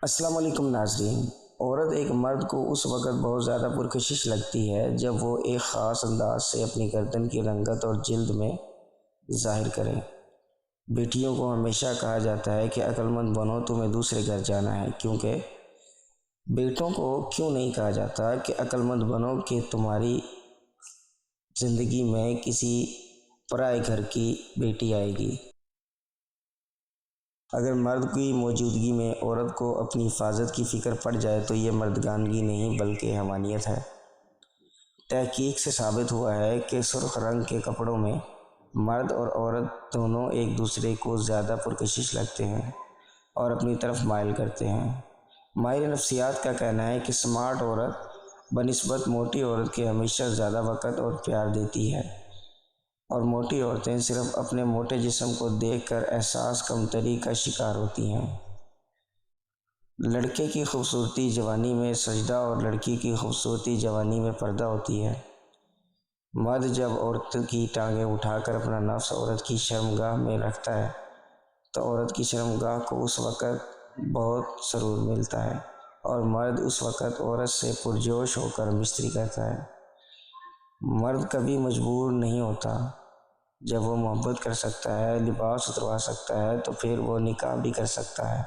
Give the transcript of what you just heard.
السلام علیکم ناظرین۔ عورت ایک مرد کو اس وقت بہت زیادہ پرکشش لگتی ہے جب وہ ایک خاص انداز سے اپنی گردن کی رنگت اور جلد میں ظاہر کرے۔ بیٹیوں کو ہمیشہ کہا جاتا ہے کہ عقل مند بنو، تمہیں دوسرے گھر جانا ہے، کیونکہ بیٹوں کو کیوں نہیں کہا جاتا کہ عقل مند بنو کہ تمہاری زندگی میں کسی پرائے گھر کی بیٹی آئے گی۔ اگر مرد کی موجودگی میں عورت کو اپنی حفاظت کی فکر پڑ جائے تو یہ مردانگی نہیں بلکہ حیوانیت ہے۔ تحقیق سے ثابت ہوا ہے کہ سرخ رنگ کے کپڑوں میں مرد اور عورت دونوں ایک دوسرے کو زیادہ پرکشش لگتے ہیں اور اپنی طرف مائل کرتے ہیں۔ ماہر نفسیات کا کہنا ہے کہ سمارٹ عورت بنسبت موٹی عورت کے ہمیشہ زیادہ وقت اور پیار دیتی ہے، اور موٹی عورتیں صرف اپنے موٹے جسم کو دیکھ کر احساس کمتری کا شکار ہوتی ہیں۔ لڑکے کی خوبصورتی جوانی میں سجدہ اور لڑکی کی خوبصورتی جوانی میں پردہ ہوتی ہے۔ مرد جب عورت کی ٹانگیں اٹھا کر اپنا نفس عورت کی شرمگاہ میں رکھتا ہے تو عورت کی شرمگاہ کو اس وقت بہت سرور ملتا ہے، اور مرد اس وقت عورت سے پرجوش ہو کر مستری کرتا ہے۔ مرد کبھی مجبور نہیں ہوتا۔ جب وہ محبت کر سکتا ہے، لباس اتروا سکتا ہے، تو پھر وہ نکاح بھی کر سکتا ہے۔